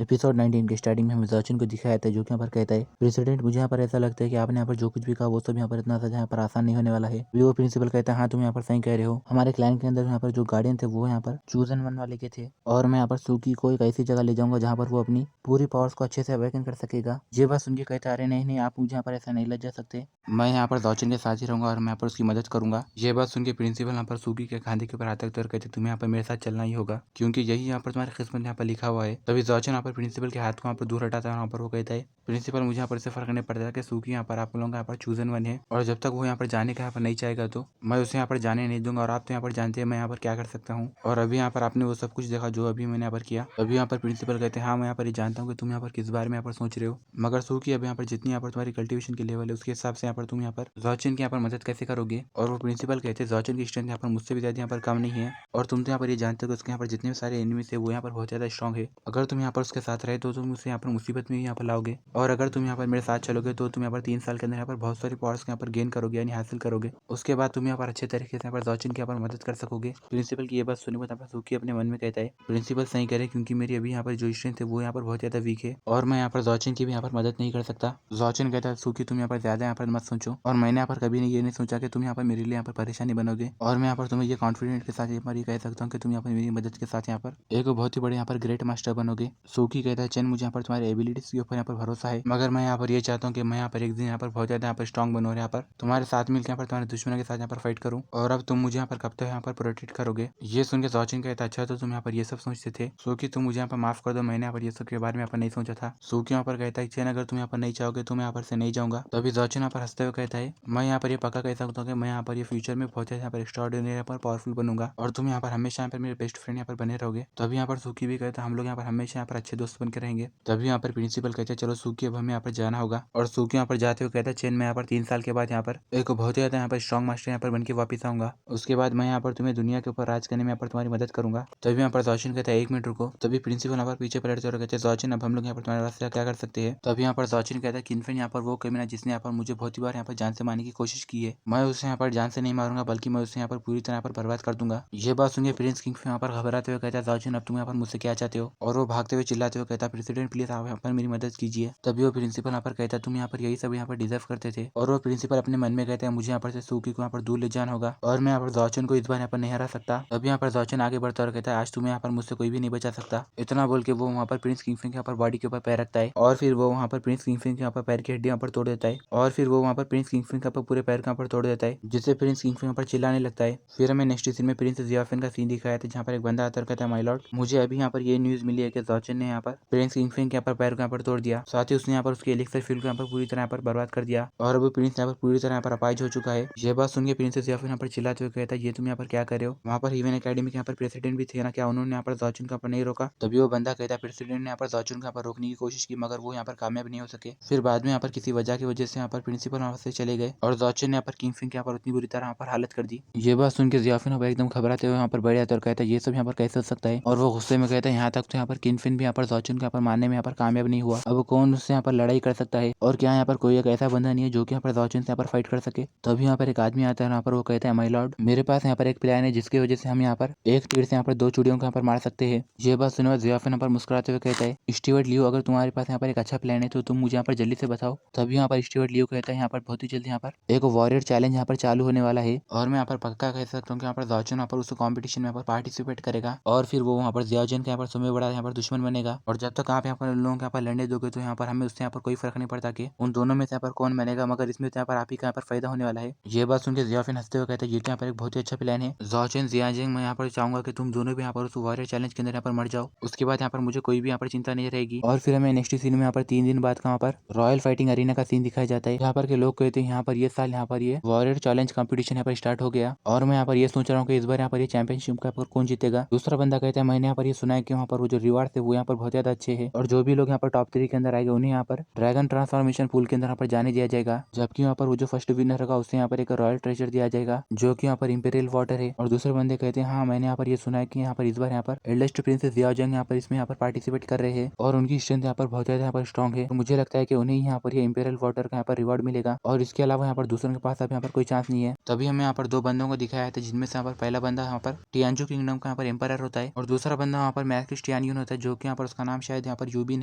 Episode 19 के starting में हमें सचिन को दिखाया था जो कि यहाँ पर कहता है प्रेसिडेंट मुझे यहाँ पर ऐसा लगता है कि आपने यहाँ पर जो कुछ भी कहा वो सब यहाँ पर इतना सा यहाँ पर आसान नहीं होने वाला है। वो प्रिंसिपल कहता है हाँ तुम यहाँ पर सही कह रहे हो। हमारे क्लाइंट के अंदर यहाँ पर जो गार्डियन थे वो यहाँ पर चूजन वन वाले के थे और मैं यहाँ पर सूकी को एक ऐसी जगह ले जाऊंगा जहाँ पर वो अपनी पूरी पावर्स को अच्छे से अवेकन कर सकेगा। ये बात सुन के कहता है अरे नहीं नहीं आप मुझे यहाँ पर ऐसा नहीं ले जा सकते, मैं यहाँ पर सचिन के साथ ही रहूंगा और मैं यहाँ पर उसकी मदद करूंगा। ये बात सुन के प्रिंसिपल यहाँ पर सूकी के खांधे के ऊपर हाथ रखते और कहते तुम्हें यहाँ पर मेरे साथ चलना ही होगा क्योंकि यही यहाँ पर तुम्हारी किस्मत यहाँ पर लिखा हुआ है। तभी सचिन यहाँ पर प्रिंसिपल के हाथ को वहाँ पर दूर हटाता है। वहाँ पर वो कहता है प्रिंसिपल मुझे यहाँ पर इससे फर्क नहीं पड़ता कि सूकी यहाँ पर आप लोगों का यहाँ पर चूजन वन है और जब तक वो यहाँ पर जाने का यहाँ पर नहीं चाहेगा तो मैं उसे यहाँ पर जाने नहीं दूंगा। और आप तो यहाँ पर जानते हैं मैं यहाँ पर क्या कर सकता हूँ और अभी यहाँ पर आपने वो सब कुछ देखा जो अभी मैंने यहाँ पर किया। अभी यहाँ पर प्रिंसिपल कहते हैं हाँ मैं यहाँ पर ये जानता हूँ कि तुम यहाँ पर किस बारे में यहाँ पर सोच रहे हो, मगर सूकी अभी यहाँ पर जितनी यहाँ पर तुम्हारी कल्टिवेशन की लेवल है उसके हिसाब से यहाँ पर तुम यहाँ पर सचिन की यहाँ पर मदद कैसे करोगे। और वो प्रिंसिपल कहते हैं सचिन की स्ट्रेंथ यहाँ पर मुझसे भी ज्यादा यहाँ पर कम नहीं है और तुम तो यहाँ पर ये जानते हो कि उसके यहाँ पर जितने भी सारे एनिमीज है वो यहाँ पर बहुत ज्यादा स्ट्रॉन्ग है। अगर तुम यहाँ पर उसके साथ रहे तो तुम उसे यहाँ पर मुसीबत में यहाँ पर लाओगे और अगर तुम यहाँ पर मेरे साथ चलोगे तो तुम यहाँ पर 3 साल के अंदर यहाँ पर बहुत सारी पावर्स यहाँ पर गेन करोगे यानी हासिल करोगे। उसके बाद तुम यहाँ पर अच्छे तरीके से यहाँ पर सचिन की यहाँ पर मदद कर सकोगे। प्रिंसिपल की ये बात सुनने पर सूकी अपने मन में कहता है प्रिंसिपल सही करे क्योंकि मेरी अभी यहाँ पर जो स्ट्रेंथ है वो यहाँ पर बहुत ज्यादा वीक है और मैं यहाँ पर सचिन की भी यहाँ पर मदद नहीं कर सकता। सचिन कहता है सूकी तुम यहाँ पर ज्यादा यहाँ पर मत सोचो और मैंने यहाँ पर कभी ये नहीं सोचा कि तुम यहाँ पर मेरे लिए यहाँ पर परेशानी बनोगे और मैं यहाँ पर तुम्हें ये कॉन्फिडेंट के साथ यहाँ पर ये कह सकता हूँ कि तुम यहाँ पर मेरी मदद के साथ यहाँ पर एक बहुत ही बड़े यहाँ पर ग्रेट मास्टर बनोगे। सूकी कहता है चैन मुझे यहाँ पर तुम्हारी एबिलिटीज के ऊपर यहाँ पर भरोसा है मगर मैं यहाँ पर ये चाहता हूँ कि मैं यहाँ पर एक दिन यहाँ पर बहुत ज्यादा यहाँ पर स्ट्रॉन्ग बनूँ और यहाँ पर तुम्हारे साथ मिलकर यहाँ पर तुम्हारे दुश्मनों के साथ यहाँ पर फाइट करूँ और अब तुम मुझे यहाँ पर कब तक यहाँ पर प्रोटेक्ट करोगे। ये सुन के सचिन कहता है अच्छा तो तुम यहाँ पर ये सब सोचते थे सूकी तुम मुझे यहाँ पर माफ कर दो, मैंने यहाँ पर ये सब के बारे में यहाँ पर नहीं सोचा था। सूकी यहाँ पर कहता है चैन अगर तुम यहाँ पर नहीं चाहोगे तो मैं यहाँ पर से नहीं जाऊंगा। तो अभी सचिन यहाँ पर हंसते हुए कहता है मैं यहाँ पर ये पक्का कह सकता हूँ कि मैं यहाँ पर ये फ्यूचर में बहुत यहाँ पर एक्स्ट्राऑर्डिनरी यहाँ पर पावरफुल बनूंगा और तुम यहाँ पर हमेशा यहाँ पर मेरे बेस्ट फ्रेंड यहाँ पर बने रहोगे। तभी यहाँ पर सूकी भी कहता है हम लोग यहाँ पर हमेशा यहाँ पर अच्छे दोस्त बन के रहेंगे। तभी यहाँ पर प्रिंसिपल कहते हैं चलो सूकी अब हमें यहाँ पर जाना होगा और सूकी यहाँ पर जाते हुए कहता है चैन मैं यहाँ पर 3 साल के बाद यहाँ पर एक बहुत ज्यादा यहाँ पर स्ट्रॉन्ग मास्टर यहाँ पर बन के वापस आऊंगा। उसके बाद मैं यहाँ पर तुम्हें दुनिया के ऊपर राज करने में यहाँ पर तुम्हारी मदद करूंगा। तभी यहाँ पर सचिन कहता है 1 मिनट रुको। तभी प्रिंसिपल यहाँ पर पीछे पलटते और कहते हैं सचिन अब हम लोग यहाँ पर तुम्हारे रास्ते क्या कर सकते हैं। तभी यहाँ पर सचिन कहता है किन्फिन यहाँ पर वो क्रिमिनल जिसने यहाँ पर मुझे बहुत ही बार यहाँ पर जान से मारने की कोशिश की है, मैं उसे यहाँ पर जान से नहीं मारूंगा बल्कि मैं उसे यहाँ पर पूरी तरह पर बर्बाद कर दूंगा। ये बात सुनिए प्रिंस किंग यहाँ पर घबराते हुए कहता है सचिन अब तुम यहाँ पर मुझसे क्या चाहते हो और वो भागते हुए चिल्लाते हुए कहता है प्रेसिडेंट प्लीज आप यहाँ पर मेरी मदद कीजिए। तभी वो प्रिंसिपल यहाँ पर कहता है तुम यहाँ पर यही सब यहाँ पर डिजर्व करते थे और वो प्रिंसिपल अपने मन में कहते हैं मुझे यहाँ पर से सूकी को यहाँ पर दूर ले जाना होगा और मैं यहाँ पर सचिन को इस बार यहाँ पर नहीं हरा सकता। तभी यहाँ पर सचिन आगे बढ़ता और कहता है आज तुम्हें यहाँ पर मुझसे कोई भी नहीं बचा सकता। इतना बोल के वो वहाँ पर प्रिंस किंगफिन के यहाँ पर बॉडी के ऊपर पैर रखता है और फिर वो वहाँ पर प्रिंस किंगफिन के यहाँ पर पैर की हड्डी यहाँ पर तोड़ देता है और फिर वो वहाँ पर प्रिंस किंगफिन के यहाँ पर पूरे पैर के यहाँ पर तोड़ देता है जिससे प्रिंस किंगफिन यहाँ पर चिल्लाने लगता है। फिर हमें नेक्स्ट सीन में प्रिंस जियाफिन का सीन दिखाया था जहाँ पर एक बंदा आता कहता है माय लॉर्ड मुझे अभी यहाँ पर ये न्यूज मिली है कि सचिन ने यहाँ पर प्रिंस किंगफिन के यहाँ पर पैर को यहाँ पर तोड़ दिया, साथ ही उसने यहाँ पर उसके एलिक्सर फील्ड को यहाँ पर पूरी तरह यहाँ पर बर्बाद कर दिया और अब प्रिंस यहाँ पर पूरी तरह यहाँ पर अपाहिज हो चुका है। ये बात सुन के प्रिंस जियाफिन यहाँ पर चिल्लाते हुए कहता है ये तुम यहाँ पर क्या कर रहे हो। वहाँ पर हीवन एकेडमी के यहाँ पर प्रेसिडेंट भी थे ना, क्या उन्होंने यहाँ पर सचिन को यहाँ पर नहीं रोका। तभी वो बंदा कहता है प्रेसिडेंट ने यहाँ पर सचिन को यहाँ पर रोकने की कोशिश की मगर वो यहाँ पर कामयाब नहीं हो सके। फिर बाद में यहाँ पर किसी वजह की वजह से यहाँ पर प्रिंसिपल वहाँ से चले गए और सचिन ने यहाँ पर किंगफिन के यहाँ पर उतनी बुरी तरह यहाँ पर हालत कर दी। ये बात सुन के जियाफिन यहाँ पर एकदम घबराते हुए यहाँ पर बैठ जाता है और कहता है ये सब यहाँ पर कैसे हो सकता है और वो गुस्से में कहता है यहाँ तक तो यहाँ पर किंगफिन भी यहाँ पर सचिन को यहाँ पर मारने में यहाँ पर कामयाब नहीं हुआ, अब कौन उससे यहाँ पर लड़ाई कर सकता है और क्या यहाँ पर कोई एक ऐसा बंदा नहीं है जो कि यहाँ पर सचिन से यहाँ पर फाइट कर सके। तभी यहाँ पर एक आदमी आता है यहाँ पर वो कहता है माय लॉर्ड मेरे पास यहाँ पर एक प्लान है जिसकी वजह से हम यहाँ पर एक तीर से यहाँ पर 2 चिड़ियों को यहाँ पर मार सकते हैं। ये बात सुनने जियाफिन यहाँ पर मुस्कुराते हुए कहता है स्टीवर्ट लियो अगर तुम्हारे पास यहाँ पर एक अच्छा प्लान है तो तुम मुझे यहाँ पर जल्दी से बताओ। तभी यहाँ पर स्टीवर्ट लियो कहता है यहाँ पर बहुत ही जल्दी यहाँ पर एक वॉरियर चैलेंज यहाँ पर चालू होने वाला है और मैं यहाँ पर पक्का कह सकता हूँ कि यहाँ पर सचिन यहाँ पर उस कॉम्पिटिशन में यहाँ पर पार्टिसिपेट करेगा और फिर वो वहाँ पर जियाजन के यहाँ पर सबसे बड़ा यहाँ पर दुश्मन बनेगा और जब तक आप यहाँ पर उन लोगों के यहाँ पर लड़ने दोगे तो यहाँ पर हमें उससे यहाँ पर कोई फर्क नहीं पड़ता कि उन दोनों में से यहाँ पर कौन बनेगा, मगर इसमें तो यहाँ पर आप ही का यहाँ पर फायदा होने वाला है। ये बात सुनकर जियाफिन हंसते हुए कहता है ये तो यहाँ पर एक बहुत ही अच्छा प्लान है सचिन जियाजिंग, मैं यहाँ पर चाहूंगा कि तुम दोनों भी यहाँ पर उस वॉरियर चैलेंज के अंदर यहाँ पर मर जाओ, उसके बाद यहाँ पर मुझे कोई भी यहाँ पर चिंता नहीं रहेगी। और फिर हमें नेक्स्ट सीन में यहाँ पर 3 दिन बाद यहाँ पर रॉयल फाइटिंग अरीना का सीन दिखाया जाता है। यहाँ पर के लोग कहते हैं यहाँ पर ये साल यहाँ पर ये वॉरियर चैलेंज कंपटीशन यहाँ पर स्टार्ट हो गया और मैं यहाँ पर ये सोच रहा हूँ कि इस बार यहाँ पर ये चैंपियनशिप का कौन जीतेगा। दूसरा बंदा कहता है मैंने यहाँ पर ये सुना है कि वहाँ पर वो जो रिवार्ड थे वो यहाँ पर बहुत ज्यादा अच्छे है और जो भी लोग यहाँ पर टॉप 3 के अंदर आएंगे उन्हें यहाँ पर ड्रैगन ट्रांसफॉर्मेशन पूल के अंदर यहाँ पर जाने दिया जाएगा, जबकि यहाँ पर वो जो फर्स्ट विनर होगा उसे यहाँ पर एक रॉयल ट्रेजर दिया जाएगा जो कि यहाँ पर इंपीरियल वाटर है। और दूसरे बंदे कहते हैं हाँ मैंने यहाँ पर ये सुना है कि यहाँ पर इस बार यहाँ पर एल्डेस्ट प्रिंसेस जियाओजिंग यहाँ पर इसमें यहाँ पर पार्टिसिपेट कर रहे हैं और उनकी स्ट्रेंथ यहाँ पर बहुत ज्यादा यहाँ पर स्ट्रॉन्ग है, तो मुझे लगता है कि उन्हें यहाँ पर ये इंपीरियल वाटर का यहाँ पर रिवॉर्ड मिलेगा और इसके अलावा यहाँ पर दूसरों के पास अब यहाँ पर कोई चांस नहीं है। तभी हमें यहाँ पर 2 बंदों को दिखाया था जिनमें से यहाँ पर पहला बंदा यहाँ पर टियानजू किंगडम का यहाँ पर एम्पायर होता है और दूसरा बंदा यहाँ पर मैक्सिस टियानियन होता है जो कि यहाँ पर उसका नाम शायद यहाँ पर यूबिन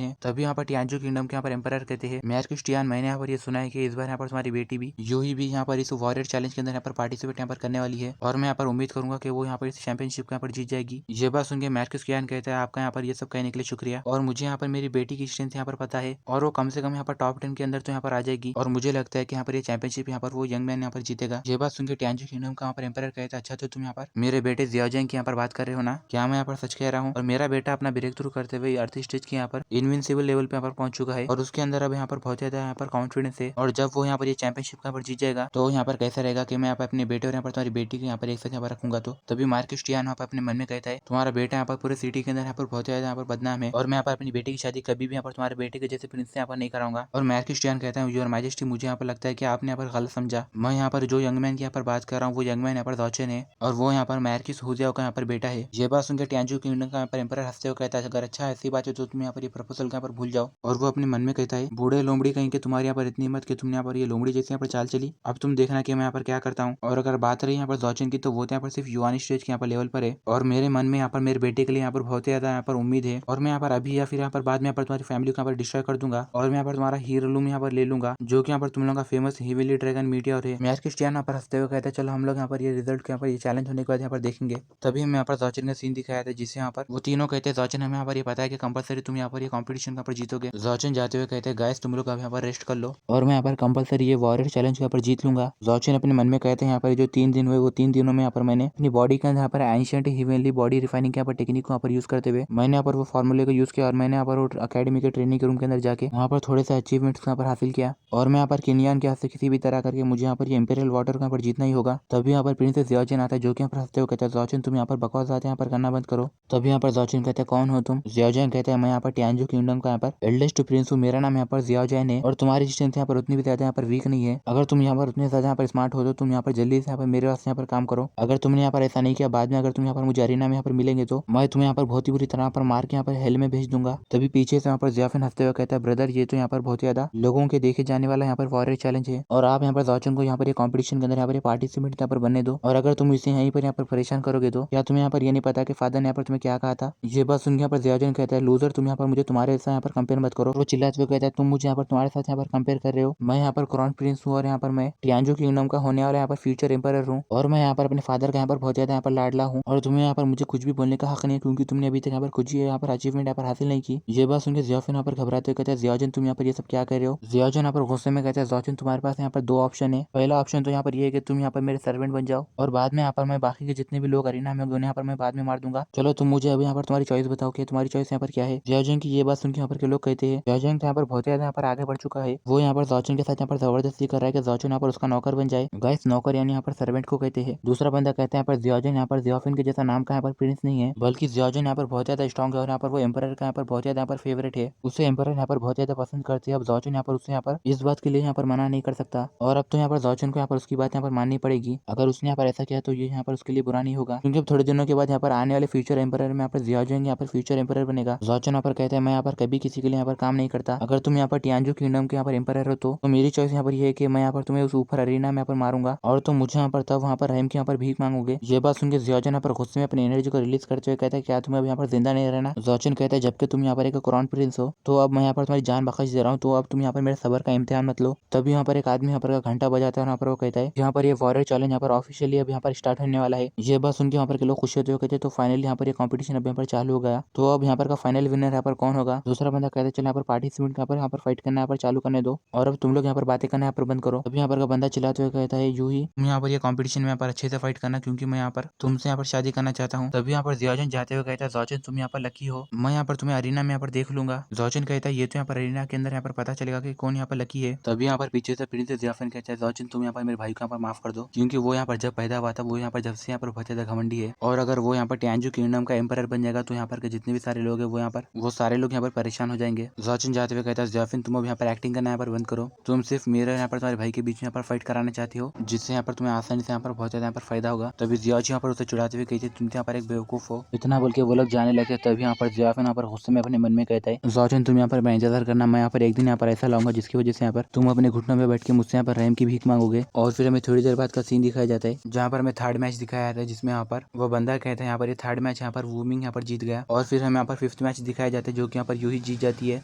है। तभी यहाँ पर टियांजू किंगडम के यहाँ पर एम्परर कहते हैं, मैच क्रिस्टियान, मैंने यहाँ पर ये सुना है कि इस बार यहाँ पर तुम्हारी बेटी भी यूही भी यहाँ पर इस वॉरियर चैलेंज के अंदर यहाँ पर पार्टिसिपेट यहाँ पर करने वाली है और मैं यहाँ पर उम्मीद करूंगा कि वो यहाँ पर इस चैंपियनशिप को यहाँ पर जीत जाएगी। ये बात सुन के मैच क्रिस्टियान कहता है आपका यहाँ पर ये सब कहने के लिए शुक्रिया और मुझे यहाँ पर मेरी बेटी की स्ट्रेंथ यहाँ पर पता है और वो कम से कम यहाँ पर टॉप 10 के अंदर तो यहाँ पर आ जाएगी और मुझे लगता है कि यहाँ पर ये चैंपियनशिप यहाँ पर वो यंग मैन यहाँ पर जीतेगा। ये बात सुन के टियांजू किंगडम का यहाँ पर एम्परर कहता है अच्छा तो तुम यहाँ पर मेरे बेटे जियाओजिंग की यहाँ पर बात कर रहे हो ना, क्या मैं यहाँ पर सच कह रहा हूँ? और मेरा बेटा अपना ब्रेक थ्रू करते हुए अर्थ स्टेज के यहाँ पर इनविंसिबल लेवल पे यहाँ पर पहुंच चुका है और उसके अंदर अब यहाँ पर बहुत ज्यादा यहाँ पर कॉन्फिडेंस है और जब वो यहाँ पर ये चैंपियनशिप यहाँ पर जीत जाएगा तो यहाँ पर कैसा रहेगा कि मैं यहाँ पर अपने बेटे और यहाँ पर तुम्हारी बेटी को यहाँ पर एक साथ यहाँ पर रखूंगा। तो तभी मार्कस टियान यहाँ पर अपने मन में कहता है तुम्हारा बेटा यहाँ पर पूरे सिटी के अंदर यहाँ पर बहुत ज्यादा यहाँ पर बदनाम है और मैं यहाँ पर अपनी बेटी की शादी कभी भी यहाँ पर तुम्हारे बेटे के जैसे प्रिंस से यहाँ पर नहीं कराऊंगा। और मार्कस टियान कहता है योर मैजेस्टी मुझे यहाँ पर लगता है कि आपने यहाँ पर गलत समझा, मैं यहाँ पर जो यंग मैन की यहाँ पर बात कर रहा हूँ वो यंग मैन यहाँ पर ज़ॉचेन है और वो यहाँ पर मार्किस हुजियाओ का यहाँ पर बेटा है। ये बात सुनकर टियांजू किंगडम का यहाँ पर एम्परर हंसते हुए कहता है अगर अच्छा ऐसी बात है तो तुम यहाँ पर ये प्रपोजल यहाँ पर भूल जाओ। और वो अपने मन में कहता है बूढ़े लोमड़ी कहीं के तुम्हारे यहाँ पर इतनी हिम्मत कि तुमने यहाँ पर ये लोमड़ी जैसे यहाँ पर चाल चली, अब तुम देखना कि मैं यहाँ पर क्या करता हूँ। और अगर बात रही यहाँ पर ज़ॉचेन की तो वो यहाँ पर सिर्फ युवानी स्टेज के यहाँ पर लेवल पर है और मेरे मन में यहाँ पर मेरे बेटे के लिए यहाँ पर बहुत ज्यादा यहाँ पर उम्मीद है और मैं यहाँ पर अभी या फिर यहाँ पर बाद में यहाँ पर तुम्हारी फैमिली को यहाँ पर डिस्ट्रॉय कर दूंगा और मैं यहाँ पर तुम्हारा हीरोलूम यहाँ पर ले लूंगा जो कि यहाँ पर तुम लोगों का फेमस हेविली ड्रैगन मीटियोर है। मैच क्रिस्टियान यहाँ पर हंसते हुए कहते हैं चलो हम लोग यहाँ पर ये रिजल्ट के यहाँ पर ये चैलेंज होने के बाद यहाँ पर देखेंगे। तभी हमें यहाँ पर ज़ॉचेन का सीन दिखाया था जिससे यहाँ पर वो तीनों कहते हैं ज़ॉचेन हमें यहाँ पर ये पता है कि कंपलसरी तुम यहाँ पर ये कॉम्पिटिशन यहाँ पर जीतोगे। ज़ॉचेन जाते हुए कहते हैं गाइस तुम लोग अब यहाँ पर रेस्ट कर लो और मैं यहाँ पर कंपलसरी ये वॉरियर चैलेंज यहाँ पर जीत लूंगा। ज़ॉचेन अपने मन में कहते हैं यहाँ पर जो 3 दिन हुए वो 3 दिनों में यहाँ पर मैंने अपनी बॉडी के अंदर यहाँ पर एंशिएंट हेवनली बॉडी रिफाइनिंग के यहाँ पर टेक्निक को यहाँ पर यूज करते हुए मैंने यहाँ पर वो फॉर्मूले को यूज किया और मैंने यहाँ पर अकेडमी के ट्रेनिंग रूम के अंदर जाके वहाँ पर थोड़े से अचीवमेंट्स यहाँ पर हासिल किया और मैं यहाँ पर केनियान के हाथ से किसी भी तरह करके मुझे यहाँ पर ये इंपीरियल वाटर को यहाँ पर जीतना ही होगा। तभी यहाँ पर प्रिंसेस ज़ियाओजिन आता है जो कि यहाँ पर हंसते हुए कहता है ज़ॉचेन तुम यहाँ पर बकवास बातें यहाँ पर करना बंद करो। तभी यहाँ पर ज़ॉचेन कहते हैं कौन हो तुम? ज़ियाओजिन कहते हैं मैं यहाँ पर टियांजू किंगडम का यहाँ पर एल्डेस्ट प्रिंस हूँ, मेरा नाम यहाँ पर ज़ियाओजिन है और तुम्हारी स्ट्रेंथ यहाँ पर उतनी भी ज्यादा यहाँ पर वीक नहीं है। अगर तुम यहाँ पर उतने ज्यादा यहाँ पर स्मार्ट हो तो तुम यहाँ पर जल्दी से यहाँ पर मेरे वास्ते यहाँ पर काम करो। अगर तुमने यहाँ पर ऐसा नहीं किया बाद में अगर तुम यहाँ पर मुझे अरीना में यहाँ पर मिलेंगे तो मैं तुम्हें यहाँ पर बहुत ही बुरी तरह पर मार के यहाँ पर हेल में भेज दूंगा। तभी पीछे से यहाँ पर ज़ियाफिन हंसते हुए कहता है ब्रदर ये तो यहाँ पर बहुत ज्यादा लोगों के देखे जाने वाला यहाँ पर वॉरियर चैलेंज है और आप यहाँ पर ज़ॉचेन को यहाँ पर कॉम्पिटिशन के अंदर यहाँ पर पार्टिसिपेंट यहाँ पर बनने दो और अगर तुम इसे यहीं पर यहाँ पर परेशान करोगे तो क्या तुम्हें यहाँ पर ये नहीं पता कि फादर ने यहाँ पर तुम्हें क्या कहा था। ये बात सुन के यहाँ पर ज़ियाओजिन कहता है लूजर तुम यहाँ पर मुझे तुम्हारे साथ यहाँ पर कंपेयर मत करो। वो चिल्लाते हुए कहता है तुम मुझे यहाँ पर तुम्हारे साथ यहाँ पर कंपेयर कर रहे हो, मैं यहाँ पर क्राउन प्रिंस हूँ और यहाँ पर मैं टियांजू किंगडम का होने वाला यहाँ पर फ्यूचर एम्परर हूँ और मैं यहाँ पर अपने फादर का यहाँ पर बहुत ज्यादा यहाँ पर लाडला हूँ और तुम्हें यहाँ पर मुझे कुछ भी बोलने का हक नहीं है क्योंकि तुमने अभी तक यहाँ पर कुछ ही यहाँ पर अचीवमेंट यहाँ पर हासिल नहीं की। ये बात सुनकर ज़ियाफिन यहाँ पर घबराते हुए कहता है ज़ियाओजिन तुम यहाँ पर ये सब क्या कर रहे हो। ज़ियाओजिन यहाँ पर गुस्से में कहता है ज़ॉचेन तुम्हारे पास यहाँ पर 2 ऑप्शन है, पहला ऑप्शन तो यहाँ पर ये है कि तुम यहाँ पर मेरे सर्वेंट बन जाओ और बाद में यहाँ पर मैं बाकी के जितने भी लोग अरीना में उन्हें यहाँ पर मैं बाद में मार दूंगा। चलो तुम मुझे अभी यहाँ पर तुम्हारी चॉइस बताओ कि तुम्हारी चॉइस यहाँ पर क्या है। ज़ियाओजिन की ये बात सुन के यहाँ पर के लोग कहते हैं ज़ियाओजिन यहाँ पर बहुत ज्यादा यहाँ पर आगे बढ़ चुका है, वो यहाँ पर ज़ॉचेन के साथ यहाँ पर जबरदस्ती कर रहा है कि ज़ॉचेन यहाँ पर उसका नौकर बन जाए। गाइस नौकर यानी यहाँ पर सर्वेंट को कहते हैं। दूसरा बंदा कहता है यहाँ पर ज़ियाओजिन यहाँ पर ज़ियाफिन के जैसा नाम का यहाँ पर प्रिंस नहीं है बल्कि ज़ियाओजिन यहाँ पर बहुत ज्यादा स्ट्रॉन्ग है और यहाँ पर वो एम्परर का यहाँ पर बहुत ज्यादा यहाँ पर फेवरेट है, उसे एम्परर यहाँ पर बहुत ज्यादा पसंद करते हैं। अब ज़ॉचेन यहाँ पर उससे यहाँ पर इस बात के लिए यहाँ पर मना नहीं कर सकता और अब तो यहाँ पर ज़ॉचेन को यहाँ पर उसकी बात यहाँ पर माननी पड़ेगी। अगर उसने यहाँ पर ऐसा किया तो ये यहाँ पर उसके लिए बुरा नहीं होगा क्योंकि अब थोड़े दिनों के बाद यहाँ पर आने वाले फ्यूचर एम्परर में यहाँ पर ज़ियाओजिन यहाँ पर फ्यूचर एम्परर बनेगा। ज़ॉचेन यहाँ पर कहता है मैं यहाँ पर कभी किसी के लिए यहाँ पर काम नहीं करता, अगर तुम यहाँ पर टियांजू किंगडम के यहाँ पर एम्परर हो तो मेरी चॉइस यहाँ पर ये है कि मैं यहाँ पर तुम्हें उस ऊपर अरीना में यहाँ पर मारूंगा और तुम मुझे यहाँ पर तब वहाँ पर रहम की यहाँ पर भीख मांगोगे। ये बात सुनकर ज़ियाओजिन यहाँ पर गुस्से में अपनी एनर्जी को रिलीज करते हुए कहता है क्या तुम्हें अब यहाँ पर जिंदा नहीं रहना। ज़ॉचेन कहता है जबकि तुम यहाँ पर एक क्राउन प्रिंस हो तो अब मैं यहाँ पर तुम्हारी जान बख्श दे रहा हूँ, तो अब तुम यहाँ पर मेरे सबर का इम्तिहान मत लो। तभी यहाँ पर एक आदमी यहाँ पर घंटा बजाता है और यहाँ पर वो कहता है यहाँ पर ये वॉरियर चैलेंज यहाँ पर ऑफिशियली अब यहाँ पर स्टार्ट होने वाला है। ये बात सुन के यहाँ पर के लोग खुश होते हुए कहते हैं तो फाइनली यहाँ पर ये कॉम्पिटिशन अब यहाँ पर चालू हो गया, तो अब यहाँ पर का फाइनल विनर यहाँ पर कौन होगा। दूसरा बंदा कहते चल यहाँ पर पार्टिसिपेंट यहाँ पर फाइट करना यहाँ पर चालू करने दो और अब तुम लोग यहाँ पर बातें करना यहाँ पर बंद करो। तभी यहाँ पर का बंदा चिल्लाते हुए कहता है यूही तुम यहाँ पर ये कॉम्पिटिशन में यहाँ पर अच्छे से फाइट करना क्योंकि मैं यहाँ पर तुमसे यहाँ पर शादी करना चाहता हूँ। तभी यहाँ पर ज़ियाओजिन जाते हुए कहता है ज़ॉचेन तुम यहाँ पर लकी हो, मैं यहाँ पर तुम्हें अरीना में यहाँ पर देख लूंगा। ज़ॉचेन कहता है ये तो यहाँ पर अरीना के अंदर यहाँ पर पता चलेगा कि कौन यहाँ पर लकी है। तभी यहाँ पर पीछे से प्रिंसेस ज़ियाफिन कहता है ज़ॉचेन तुम यहाँ पर मेरे भाई को यहाँ पर माफ कर दो क्योंकि वो यहाँ पर जब पैदा हुआ था वो यहाँ पर जब से यहाँ पर बहुत ज्यादा घमंडी है और अगर वो यहाँ पर टियांजू किंगडम का एम्परर बन जाएगा तो यहाँ पर के जितने भी सारे लोग हैं वो सारे लोग यहाँ पर परेशान हो जाएंगे। ज़ॉचेन जाते हुए कहता है ज़ियाफिन तुम अब यहाँ पर एक्टिंग करना यहाँ पर बंद करो, तुम सिर्फ मेरे यहाँ पर तुम्हारे भाई के बीच में यहाँ पर फाइट कराना चाहती हो जिससे यहाँ पर तुम्हें आसानी से यहाँ पर बहुत ज्यादा यहाँ पर फायदा होगा। तभी ज़ियाओजिन यहाँ पर उसे चिढ़ाते हुए कहती है तुम यहाँ पर एक बेवकूफ हो। इतना बोल के वो लोग जाने लगे। तभी यहाँ पर ज़ियाफिन यहाँ पर गुस्से में अपने मन में कहता है ज़ॉचेन तुम यहाँ पर मैं इंतजार करना, मैं यहाँ पर एक दिन यहाँ पर ऐसा लाऊंगा जिसकी वजह से यहाँ पर तुम अपने घुटनों में बैठ के मुझसे यहाँ पर रहम की भीख मांगोगे। और फिर हमें थोड़ी देर बाद का सीन दिखाया जाता है जहाँ पर हमें थर्ड मैच दिखाया जाता है जिसमें यहाँ पर वो बंदा कहता है यहाँ पर ये थर्ड मैच यहाँ पर वूमिंग यहाँ पर जीत गया और फिर हमें यहाँ पर 5th मैच दिखाया जाता है जो कि यहाँ पर यूही जीत जाती है।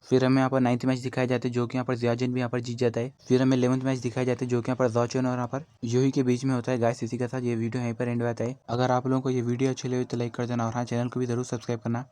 फिर हमें यहाँ पर 9th मैच दिखाया जाता है जो कि यहाँ पर जियाजिन भी यहाँ पर जीत जाता है। फिर हमें 11th मैच दिखाया जाता है जो कि यहाँ पर जॉचन और यहाँ पर यूही के बीच में होता है। गाइस इसी के साथ ये वीडियो यहीं पर एंड होता है। अगर आप लोगों को ये वीडियो अच्छी लगी तो लाइक कर देना और हाँ चैनल को भी जरूर सब्सक्राइब करना।